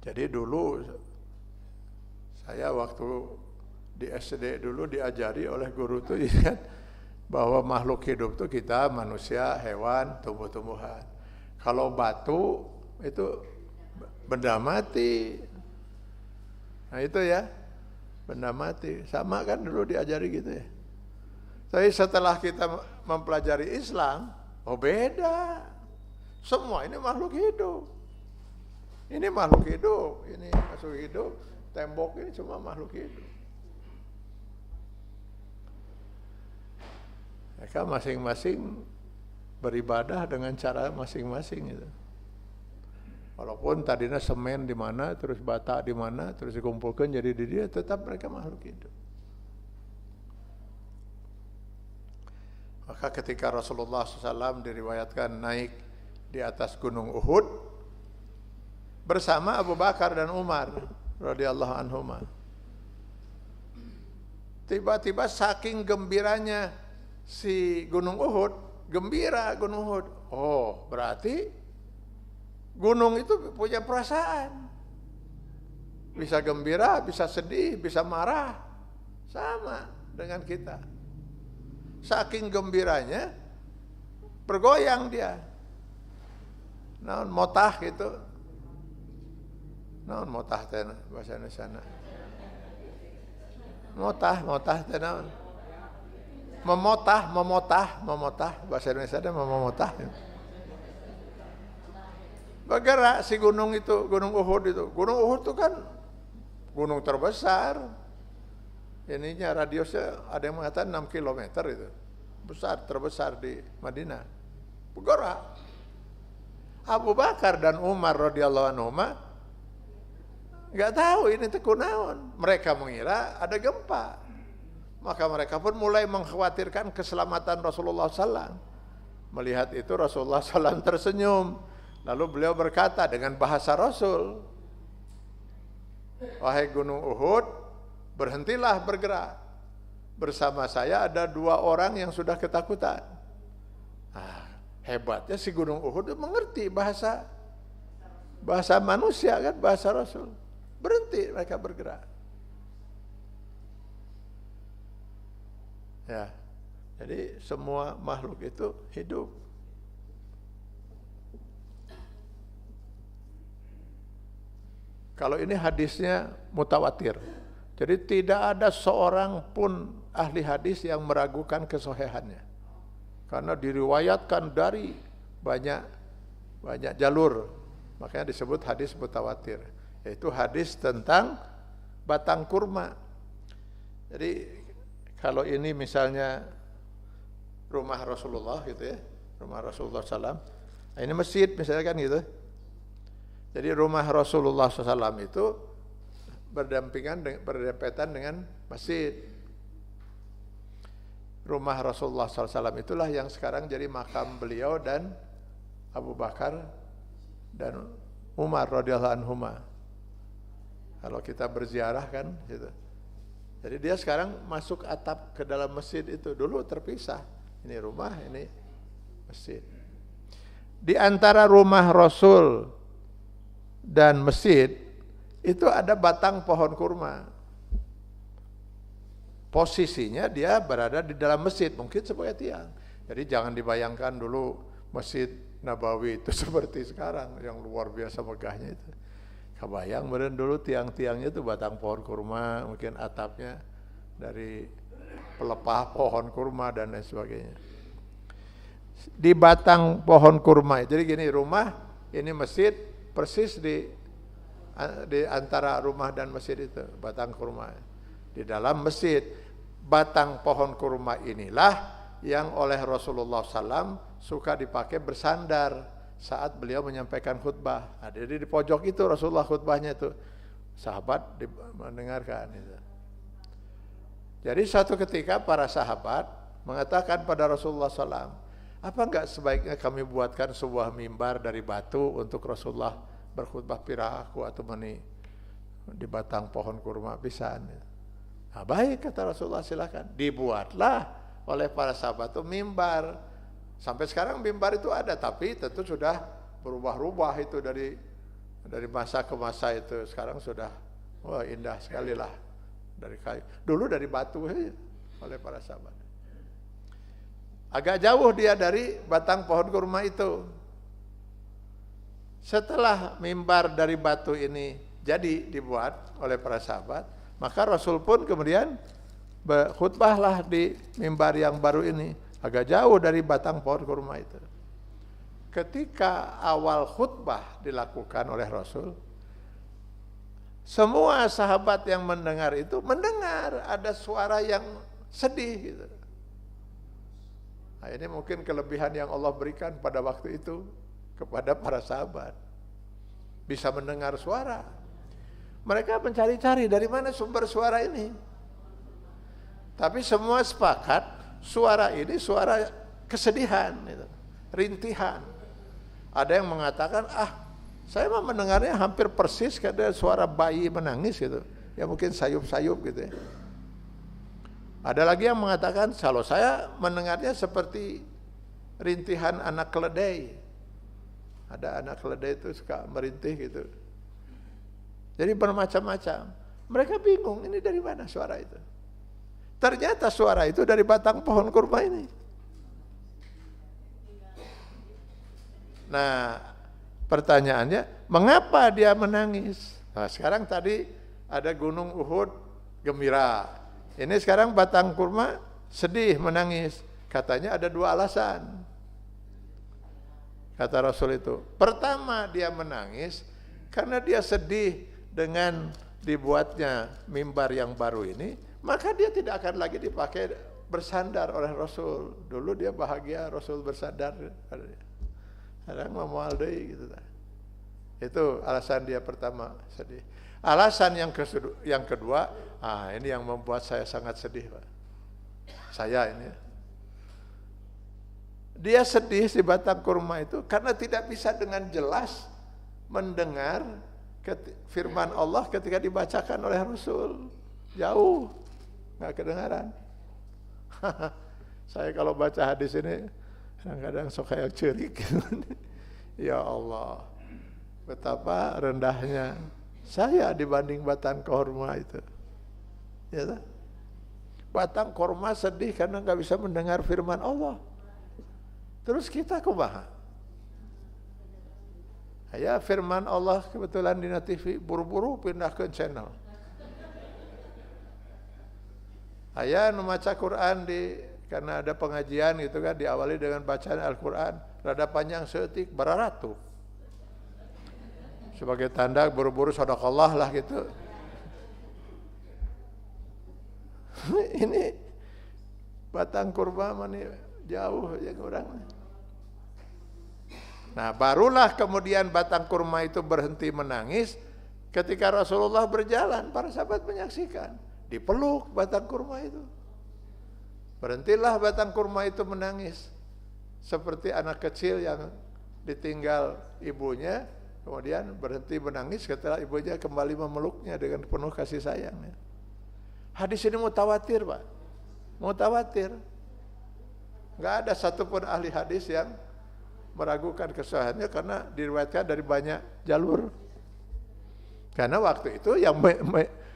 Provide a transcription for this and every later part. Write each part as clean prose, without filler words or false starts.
Jadi dulu saya waktu di SD dulu diajari oleh guru itu ya, bahwa makhluk hidup itu kita manusia, hewan, tumbuh-tumbuhan. Kalau batu itu benda mati. Nah itu ya, benda mati. Sama kan dulu diajari gitu ya. Tapi setelah kita mempelajari Islam, oh beda. Semua ini makhluk hidup. Ini makhluk hidup, ini makhluk hidup, tembok ini cuma makhluk hidup. Mereka masing-masing beribadah dengan cara masing-masing gitu. Walaupun tadinya semen di mana, terus bata di mana, terus dikumpulkan jadi di dia, tetap mereka makhluk hidup. Maka ketika Rasulullah SAW diriwayatkan naik di atas gunung Uhud bersama Abu Bakar dan Umar radhiyallahu anhuma. Tiba-tiba saking gembiranya si gunung Uhud, gembira gunung Uhud. Oh, berarti gunung itu punya perasaan. Bisa gembira, bisa sedih, bisa marah. Sama dengan kita. Saking gembiranya bergoyang dia. Naon motah gitu. Naon motah teh bahasa Indonesia. Motah teh naon? Memotah bahasa Indonesia ada memotah. Bergerak si gunung itu, gunung Uhud itu. Gunung Uhud itu kan gunung terbesar. Ininya radiusnya ada yang mengatakan 6 km itu. Besar, terbesar di Madinah. Bergerak. Abu Bakar dan Umar radhiyallahu anhuma enggak tahu ini teh kunaon. Mereka mengira ada gempa. Maka mereka pun mulai mengkhawatirkan keselamatan Rasulullah SAW. Melihat itu Rasulullah SAW tersenyum. Lalu beliau berkata dengan bahasa Rasul, wahai gunung Uhud, berhentilah bergerak. Bersama saya ada 2 orang yang sudah ketakutan. Nah, hebatnya si gunung Uhud mengerti bahasa manusia kan, bahasa Rasul. Berhenti mereka bergerak. Ya, jadi semua makhluk itu hidup. Kalau ini hadisnya mutawatir. Jadi tidak ada seorang pun ahli hadis yang meragukan kesohihannya. Karena diriwayatkan dari banyak jalur. Makanya disebut hadis mutawatir. Yaitu hadis tentang batang kurma. Jadi kalau ini misalnya rumah Rasulullah gitu ya, rumah Rasulullah SAW. Nah, ini masjid misalnya kan gitu. Jadi rumah Rasulullah SAW itu berdempetan dengan masjid. Rumah Rasulullah SAW itulah yang sekarang jadi makam beliau dan Abu Bakar dan Umar radhiyallahu anhuma. Kalau kita berziarah kan gitu. Jadi dia sekarang masuk atap ke dalam masjid itu. Dulu terpisah. Ini rumah, ini masjid. Di antara rumah Rasul dan masjid itu ada batang pohon kurma. Posisinya dia berada di dalam masjid, mungkin sebagai tiang. Jadi jangan dibayangkan dulu Masjid Nabawi itu seperti sekarang yang luar biasa megahnya itu. Kebayang meren dulu tiang-tiangnya itu batang pohon kurma, mungkin atapnya dari pelepah pohon kurma dan lain sebagainya. Di batang pohon kurma, jadi gini, rumah ini masjid persis di antara rumah dan masjid itu batang kurma. Di dalam masjid batang pohon kurma inilah yang oleh Rasulullah SAW suka dipakai bersandar saat beliau menyampaikan khutbah. Nah, jadi di pojok itu Rasulullah khutbahnya itu, sahabat mendengarkan itu. Jadi suatu ketika para sahabat mengatakan pada Rasulullah SAW, apa enggak sebaiknya kami buatkan sebuah mimbar dari batu untuk Rasulullah berkhutbah piraku atau meni di batang pohon kurma pisan. Nah, baik kata Rasulullah, silakan. Dibuatlah oleh para sahabat itu mimbar. Sampai sekarang mimbar itu ada, tapi tentu sudah berubah-ubah itu dari Dari masa ke masa itu sekarang sudah indah sekali lah dari kayu. Dulu dari batu oleh para sahabat. Agak jauh dia dari batang pohon kurma itu. Setelah mimbar dari batu ini jadi dibuat oleh para sahabat, maka Rasul pun kemudian berkhutbahlah di mimbar yang baru ini, agak jauh dari batang pohon kurma itu. Ketika awal khutbah dilakukan oleh Rasul, semua sahabat yang mendengar itu mendengar ada suara yang sedih gitu. Nah, ini mungkin kelebihan yang Allah berikan pada waktu itu kepada para sahabat. Bisa mendengar suara. Mereka mencari-cari dari mana sumber suara ini. Tapi semua sepakat suara ini suara kesedihan, gitu, rintihan. Ada yang mengatakan, saya mah mendengarnya hampir persis kayak suara bayi menangis gitu. Ya mungkin sayup-sayup gitu ya. Ada lagi yang mengatakan, kalau saya mendengarnya seperti rintihan anak keledai. Ada anak keledai itu suka merintih gitu. Jadi bermacam-macam. Mereka bingung, ini dari mana suara itu? Ternyata suara itu dari batang pohon kurma ini. Nah, pertanyaannya, mengapa dia menangis? Nah, sekarang tadi ada gunung Uhud gembira. Ini sekarang batang kurma sedih, menangis. Katanya ada dua alasan. Kata Rasul itu. Pertama, dia menangis karena dia sedih dengan dibuatnya mimbar yang baru ini, maka dia tidak akan lagi dipakai bersandar oleh Rasul. Dulu dia bahagia Rasul bersandar. Sekarang mau aldai gitu. Itu alasan dia pertama, sedih. Alasan yang kedua, ini yang membuat saya sangat sedih, Pak. Saya ini. Dia sedih di batang kurma itu karena tidak bisa dengan jelas mendengar firman Allah ketika dibacakan oleh Rasul. Jauh, nggak kedengaran. Saya kalau baca hadis ini kadang-kadang sok kayak cerik. Ya Allah, betapa rendahnya saya dibanding batang kurma itu. Ya, batang kurma sedih karena nggak bisa mendengar firman Allah. Terus kita kumaha? Ya firman Allah kebetulan di TV, buru-buru pindah ke channel. Ayah membaca Quran karena ada pengajian gitu kan, diawali dengan bacaan Al-Quran, rada panjang seetik, beraratu. Sebagai tanda buru-buru shadakallah lah gitu. Ini batang kurma mana jauh ya orang. Nah, barulah kemudian batang kurma itu berhenti menangis ketika Rasulullah berjalan, para sahabat menyaksikan, dipeluk batang kurma itu. Berhentilah batang kurma itu menangis seperti anak kecil yang ditinggal ibunya, kemudian berhenti menangis setelah ibunya kembali memeluknya dengan penuh kasih sayang. Hadis ini mutawatir, Pak. Mutawatir. Enggak ada satupun ahli hadis yang meragukan kesahihannya karena diriwayatkan dari banyak jalur. Karena waktu itu yang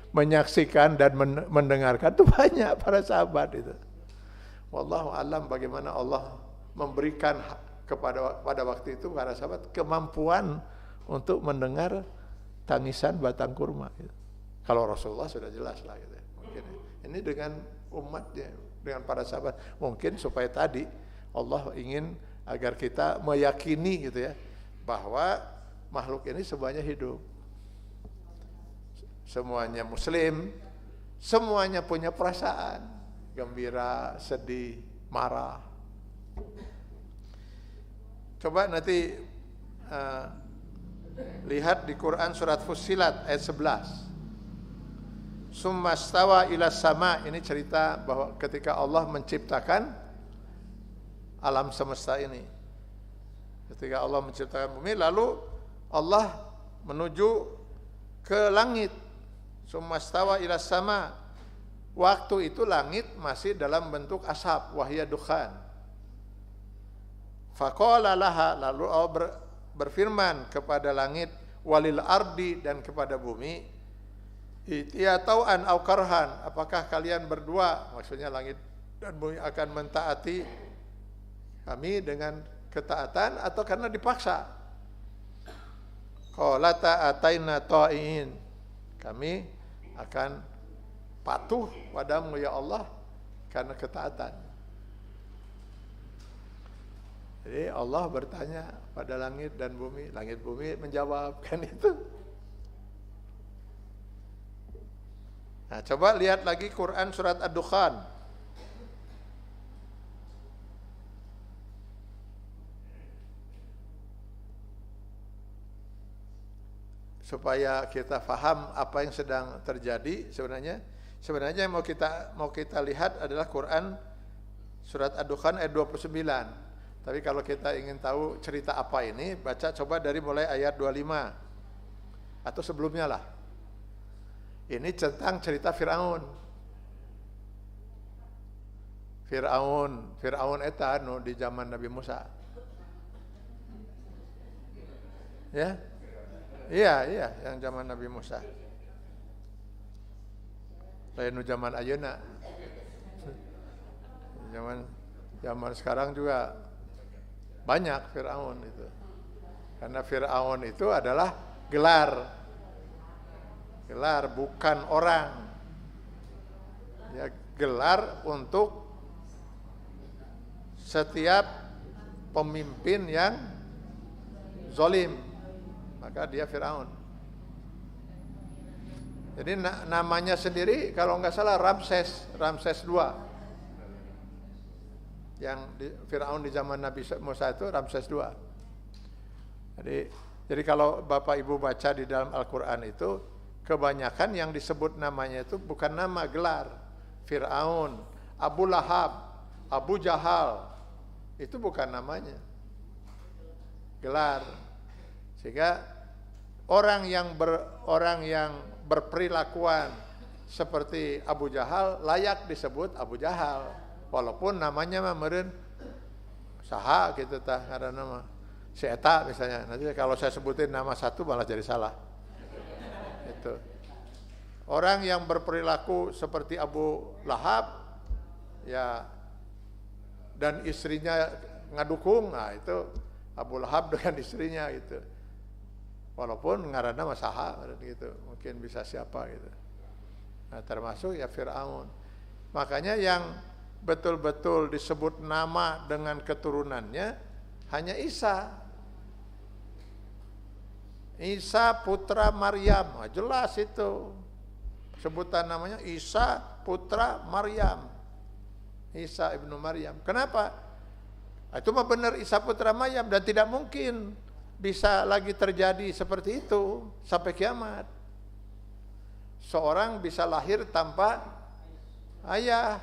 menyaksikan dan mendengarkan itu banyak para sahabat itu. Wallahu alam bagaimana Allah memberikan pada waktu itu para sahabat kemampuan untuk mendengar tangisan batang kurma. Gitu. Kalau Rasulullah sudah jelas lah gitu. Mungkin ini dengan umatnya, dengan para sahabat, mungkin supaya tadi Allah ingin agar kita meyakini gitu ya, bahwa makhluk ini semuanya hidup, semuanya muslim, semuanya punya perasaan, gembira, sedih, marah. Coba nanti lihat di Quran surat Fussilat ayat 11. Summa stawa ila sama, ini cerita bahwa ketika Allah menciptakan alam semesta ini. Ketika Allah menciptakan bumi, lalu Allah menuju ke langit. Summa stawa ila sama. Waktu itu langit masih dalam bentuk asap, wahya dukhan. Faqala laha, lalu Allah berfirman kepada langit, walil ardi, dan kepada bumi, iyatau'an au karhan, apakah kalian berdua, maksudnya langit dan bumi, akan mentaati kami dengan ketaatan atau karena dipaksa. Qalata ataina ta'in, kami akan patuh padamu ya Allah karena ketaatan. Jadi Allah bertanya pada langit dan bumi menjawab, kan itu. Nah, coba lihat lagi Quran surat Ad-Dukhan. Supaya kita faham apa yang sedang terjadi sebenarnya yang mau kita lihat adalah Quran surat Ad-Dukhan ayat 29. Tapi kalau kita ingin tahu cerita apa ini, baca coba dari mulai ayat 25 atau sebelumnya lah. Ini tentang cerita Firaun. Firaun eta anu di zaman Nabi Musa. Ya? Iya, yang zaman Nabi Musa. Lain zaman ayeuna. Zaman sekarang juga banyak Firaun itu. Karena Firaun itu adalah gelar bukan orang. Ya, gelar untuk setiap pemimpin yang zalim, maka dia Firaun. Jadi namanya sendiri kalau nggak salah Ramses II. Yang Firaun di zaman Nabi Musa itu Ramses II. Jadi kalau Bapak Ibu baca di dalam Al-Quran itu, kebanyakan yang disebut namanya itu bukan nama gelar. Firaun, Abu Lahab, Abu Jahal, itu bukan namanya. Gelar. Sehingga orang yang berperilakuan seperti Abu Jahal layak disebut Abu Jahal. Walaupun namanya mah meureun saha gitu tah ngaranna nama si eta misalnya. Nanti kalau saya sebutin nama satu malah jadi salah. Itu. Orang yang berperilaku seperti Abu Lahab ya dan istrinya ngadukung, nah itu Abu Lahab dengan istrinya gitu. Walaupun ngaranna mah saha gitu, mungkin bisa siapa gitu. Nah, termasuk ya Firaun. Makanya yang betul-betul disebut nama dengan keturunannya hanya Isa. Isa putra Maryam, nah, jelas itu. Sebutan namanya Isa putra Maryam. Isa ibnu Maryam. Kenapa? Itu mah benar Isa putra Maryam dan tidak mungkin bisa lagi terjadi seperti itu sampai kiamat. Seorang bisa lahir tanpa ayah.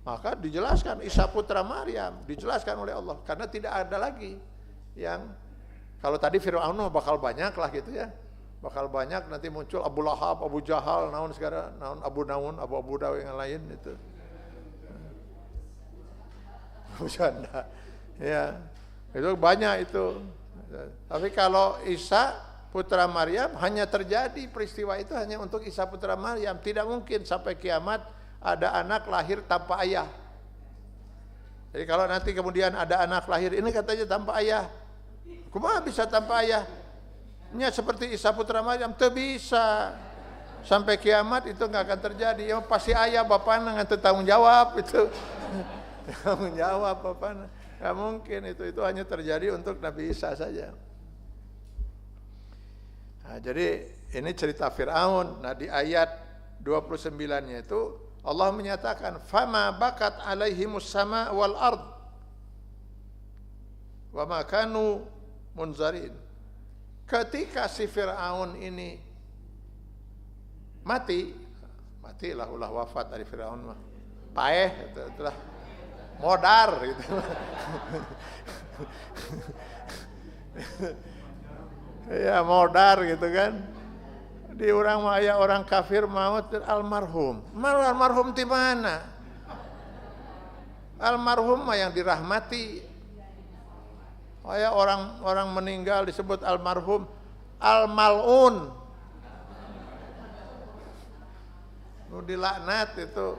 Maka dijelaskan Isa putra Maryam, dijelaskan oleh Allah karena tidak ada lagi yang kalau tadi Firaun bakal banyak lah gitu ya. Bakal banyak nanti muncul Abu Lahab, Abu Jahal, naon sekarang, naon Abu Daw yang lain itu. Bercanda. Ya. Itu banyak itu. Tapi kalau Isa putra Maryam hanya terjadi peristiwa itu hanya untuk Isa putra Maryam, tidak mungkin sampai kiamat ada anak lahir tanpa ayah. Jadi kalau nanti kemudian ada anak lahir ini katanya tanpa ayah, kumaha bisa tanpa ayah? Nya seperti Isa putra Maryam, teu bisa. Sampai kiamat itu nggak akan terjadi. Ya pasti ayah bapana ngan tanggung jawab itu. Tanggung jawab bapana. Nggak mungkin itu hanya terjadi untuk Nabi Isa saja. Nah, jadi ini cerita Firaun. Nah, di ayat 29-nya itu Allah menyatakan fama bakat alaihimus sama wal ard wa ma kanu munzarin. Ketika si Firaun ini matilah ulah wafat dari Firaun mah. Paeh itulah modar gitu. Ya modar gitu kan. Di orang maya orang kafir maut almarhum. Almarhum di mana? Almarhum mah yang dirahmati. Ya orang meninggal disebut almarhum al-mal'un. Nu dilaknat itu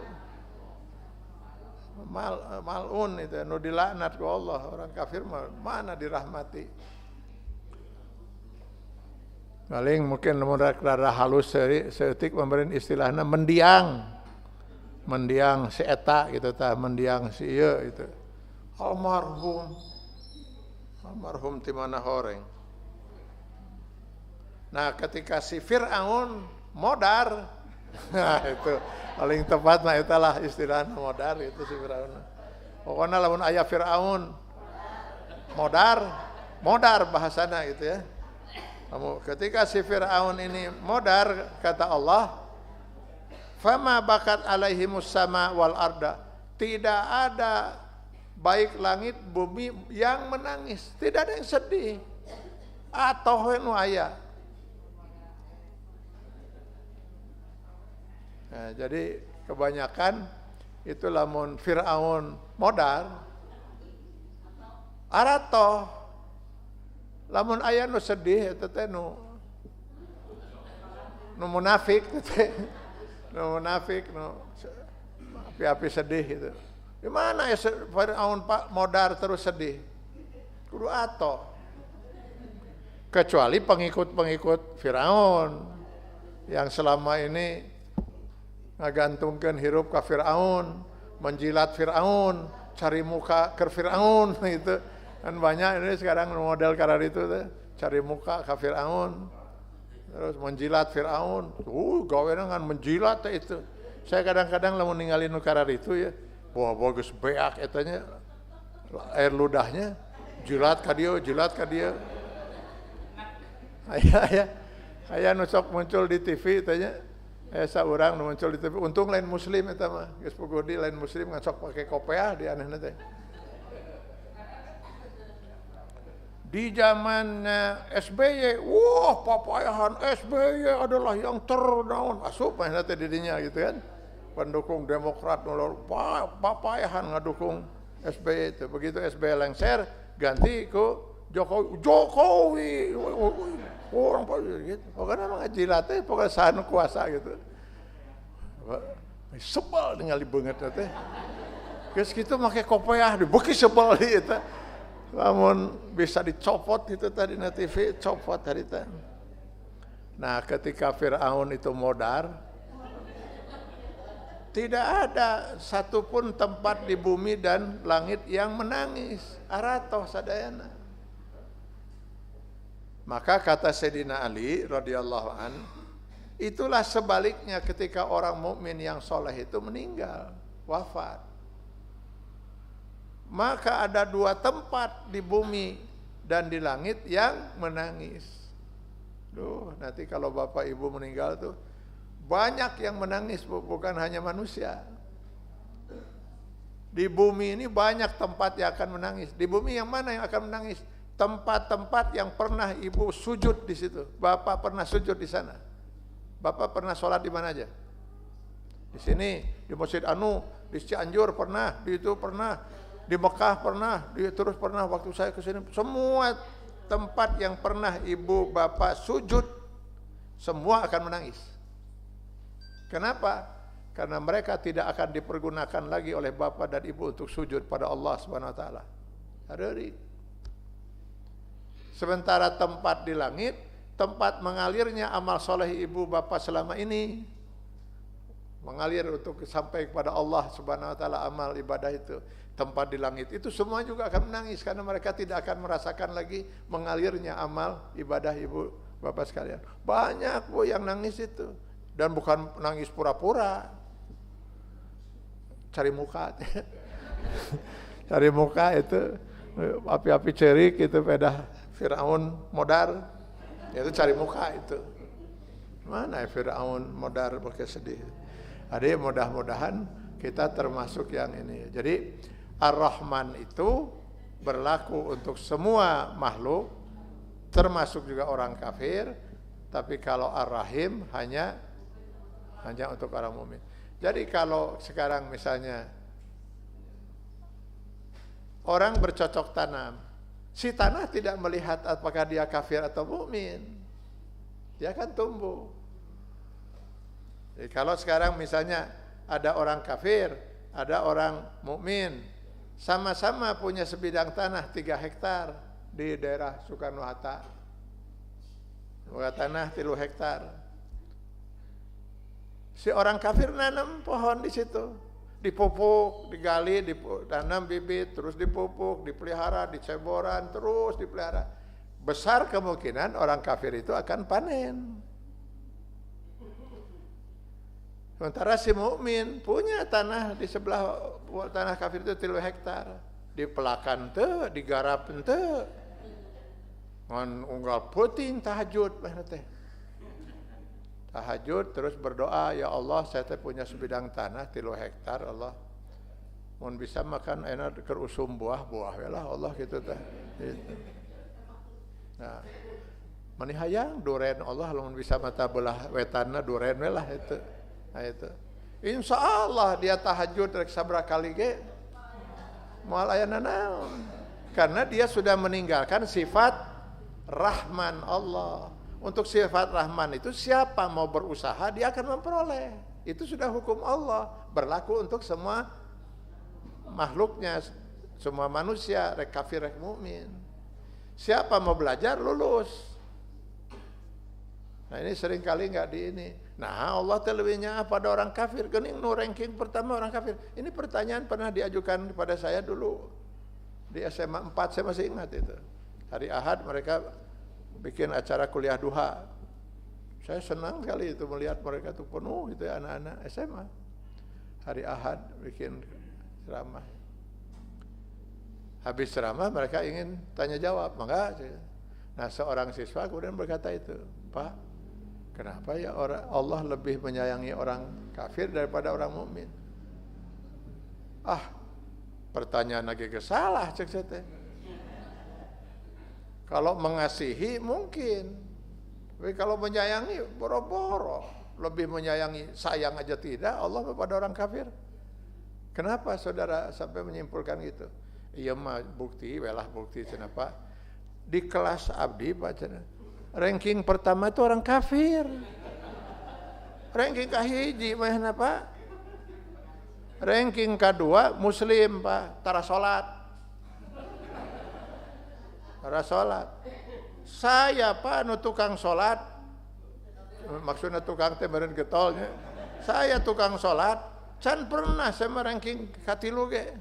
mal'un itu, nu dilaknat ku Allah. Orang kafir mana dirahmati. Paling mungkin rada halus seetik memberi istilahnya mendiang si eta gitu tah, mendiang si ieu gitu. Almarhum ti mana horeng. Nah, ketika si Fir'aun modar, nah itu paling tepat mah etalah istilahna modar itu si Fir'aun. Pokoknya lamun aya Fir'aun modar bahasana gitu ya. Ketika si Fir'aun ini modar, kata Allah, fama bakat alaihimus sama wal arda, tidak ada baik langit bumi yang menangis, tidak ada yang sedih. Atau nu aya. Nah, jadi kebanyakan itu lamun Fir'aun modar, arato lamun aya nu sedih eta teh nu munafik teh, nu munafik nu api-api sedih gitu. Di mana ya Fir'aun Pak modar terus sedih? Kudu ato. Kecuali pengikut-pengikut Fir'aun yang selama ini ngagantungkeun hirup ka Fir'aun, menjilat Fir'aun, cari muka ke Fir'aun gitu. Kan banyak ini sekarang model karar itu tuh, cari muka ke Fir'aun, terus menjilat Fir'aun. Gaweana ngan menjilat itu. Saya kadang-kadang lamun ninggalin karar itu ya, wah bagus beak etanya, air ludahnya, jilat ka dia. Aya nu sok muncul di TV tanya. Saurang muncul di TV, untung lain muslim eta mah, geus pugudi lain muslim ngan sok pake kopiah di anehna teh. Di zamannya SBY, wah papayahan SBY adalah yang ternaon, asup mah teh didinya gitu kan. Pendukung Demokrat papayahan ngadukung SBY itu. Begitu SBY lengser ganti ku Jokowi. Orang gitu, pokoknya emang ngajilat teh, pokoknya sanu kuasa gitu. Sebel ningali beungeut teh. Geus kitu make kopiah dibeuki sebel itu. Lamun bisa dicopot itu tadi na TV, copot tadi teh. Nah, ketika Fir'aun itu modar, tidak ada satupun tempat di bumi dan langit yang menangis. Aratoh sadayana. Maka kata Sayyidina Ali radhiyallahu an, itulah sebaliknya ketika orang mukmin yang soleh itu meninggal, wafat. Maka ada dua tempat di bumi dan di langit yang menangis. Nanti kalau bapak ibu meninggal tuh banyak yang menangis, bukan hanya manusia. Di bumi ini banyak tempat yang akan menangis. Di bumi yang mana yang akan menangis? Tempat-tempat yang pernah ibu sujud di situ. Bapak pernah sujud di sana. Bapak pernah sholat di mana aja? Di sini, di Masjid Anu, di Cianjur pernah, di itu pernah, di Mekah pernah, terus pernah waktu saya ke sini. Semua tempat yang pernah ibu bapak sujud, semua akan menangis. Kenapa? Karena mereka tidak akan dipergunakan lagi oleh bapak dan ibu untuk sujud pada Allah Subhanahu wa taala. Hari sementara tempat di langit, tempat mengalirnya amal soleh ibu bapak selama ini, mengalir untuk sampai kepada Allah Subhanahu wa taala amal ibadah itu. Tempat di langit itu semua juga akan menangis karena mereka tidak akan merasakan lagi mengalirnya amal ibadah ibu bapak sekalian. Banyak Bu yang nangis itu, dan bukan nangis pura-pura. Cari muka. Cari muka itu api-api cerik itu pedah Fir'aun modar, itu cari muka itu. Mana ya Fir'aun modar pakai sedih. Ada mudah-mudahan kita termasuk yang ini. Jadi Ar-Rahman itu berlaku untuk semua makhluk, termasuk juga orang kafir. Tapi kalau Ar-Rahim hanya untuk orang mukmin. Jadi kalau sekarang misalnya orang bercocok tanam, Si tanah tidak melihat apakah dia kafir atau mukmin. Dia akan tumbuh. Jadi kalau sekarang misalnya ada orang kafir, ada orang mukmin, sama-sama punya sebidang tanah 3 hektar di daerah Soekarno-Hatta. Tanah 3 hektar. Si orang kafir nanam pohon di situ. Dipupuk, digali, ditanam bibit, terus dipupuk, dipelihara, diceboran, terus dipelihara. Besar kemungkinan orang kafir itu akan panen. Sementara si mukmin punya tanah di sebelah tanah kafir itu 3 hektar. Dipelakan teu, digarap teu. Ngan unggal puting tahajud teh. Tahajud terus berdoa, ya Allah saya punya sebidang tanah 3 hektar Allah. Mun bisa makan enak keur usum buah-buah lah Allah gitu teh. Gitu. Nah, mani hayang duren Allah lamun bisa mata belah wetanna duren we lah itu. Nah itu. Insyaallah dia tahajud rek sabaraha kali ge moal aya naon. Karena dia sudah meninggalkan sifat Rahman Allah. Untuk sifat Rahman itu siapa mau berusaha dia akan memperoleh. Itu sudah hukum Allah, berlaku untuk semua makhluknya, semua manusia, rek kafir rek mukmin. Siapa mau belajar lulus. Nah ini seringkali enggak di ini. Nah Allah terlebihnya pada orang kafir. Gening nu ranking pertama orang kafir. Ini pertanyaan pernah diajukan kepada saya dulu di SMA 4, saya masih ingat itu. Hari Ahad mereka bikin acara kuliah duha. Saya senang sekali itu melihat mereka itu penuh itu ya, anak-anak SMA. Hari Ahad bikin ceramah. Habis ceramah mereka ingin tanya jawab, maka nah seorang siswa kemudian berkata itu, Pak, kenapa ya Allah lebih menyayangi orang kafir daripada orang mukmin? Pertanyaan lagi kesalah cek saya teh. Kalau mengasihi mungkin, tapi kalau menyayangi boro-boro, lebih menyayangi sayang aja tidak Allah kepada orang kafir. Kenapa saudara sampai menyimpulkan gitu? Iya mah bukti, welah bukti kenapa? Di kelas abdi baca ranking pertama itu orang kafir. Ranking kahiji mah apa? Ranking kedua muslim Pak, tara salat. Para sholat. Saya Pak nu tukang sholat, maksudnya tukang teh meureun getolnya. Saya tukang sholat, can pernah saya ranking katilu ge.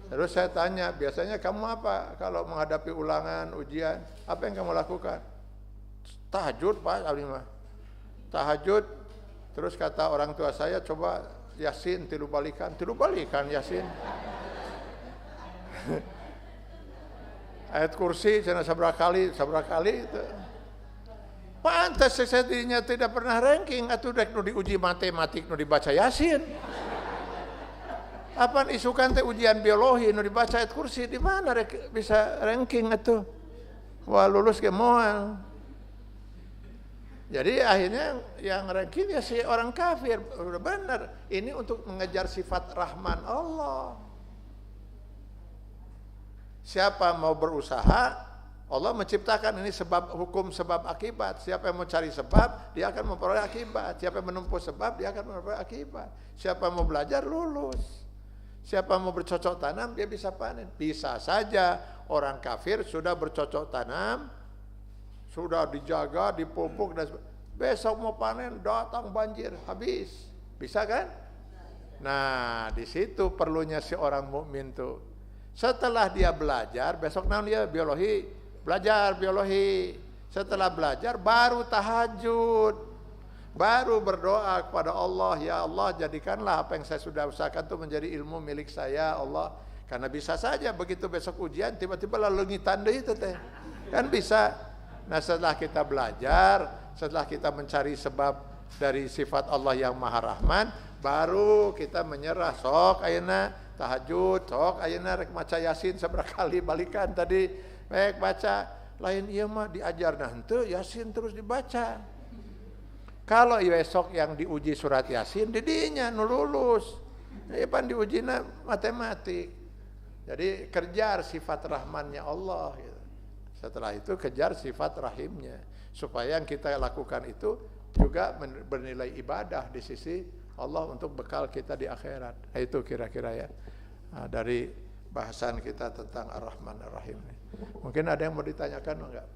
Terus saya tanya, biasanya kamu apa kalau menghadapi ulangan, ujian? Apa yang kamu lakukan? Tahajud Pak, abdi mah. Tahajud, terus kata orang tua saya, coba Yasin 3 balikan Yasin. Ayat kursi cenah sabaraha kali itu. Pantas saya dirinya tidak pernah ranking atuh dek nu diuji matematik nu dibaca Yasin. Apaan isukan teh ujian biologi nu dibaca ayat kursi di mana bisa ranking atuh? Wah lulus ke moal. Jadi akhirnya yang ranking ya si orang kafir. Udah benar. Ini untuk mengejar sifat Rahman Allah. Siapa mau berusaha, Allah menciptakan ini sebab hukum sebab akibat. Siapa yang mau cari sebab, dia akan memperoleh akibat. Siapa yang menempuh sebab, dia akan memperoleh akibat. Siapa yang mau belajar, lulus. Siapa yang mau bercocok tanam, dia bisa panen. Bisa saja orang kafir sudah bercocok tanam, sudah dijaga, dipupuk, dan besok mau panen, datang banjir, habis. Bisa kan? Nah, di situ perlunya si orang mukmin tuh. Setelah dia belajar, besok naon dia biologi, belajar biologi. Setelah belajar baru tahajud. Baru berdoa kepada Allah, ya Allah jadikanlah apa yang saya sudah usahakan itu menjadi ilmu milik saya Allah. Karena bisa saja begitu besok ujian tiba-tiba lalu leungitan deui itu teh. Kan bisa. Nah, setelah kita belajar, setelah kita mencari sebab dari sifat Allah yang Maha Rahman, baru kita menyerah sok ayeuna tahajud, sok ayeuna rek maca Yasin sabaraha kali balikan tadi rek baca. Lain ieu mah diajar nah henteu Yasin terus dibaca. Kalau besok yang diuji surat Yasin di dinya nu lulus. Pan diujina matematik. Jadi kejar sifat rahmannya Allah gitu. Setelah itu kejar sifat rahimnya, supaya yang kita lakukan itu juga bernilai ibadah di sisi Allah untuk bekal kita di akhirat. Nah, itu kira-kira ya dari bahasan kita tentang Ar-Rahman Ar-Rahim. Mungkin ada yang mau ditanyakan enggak?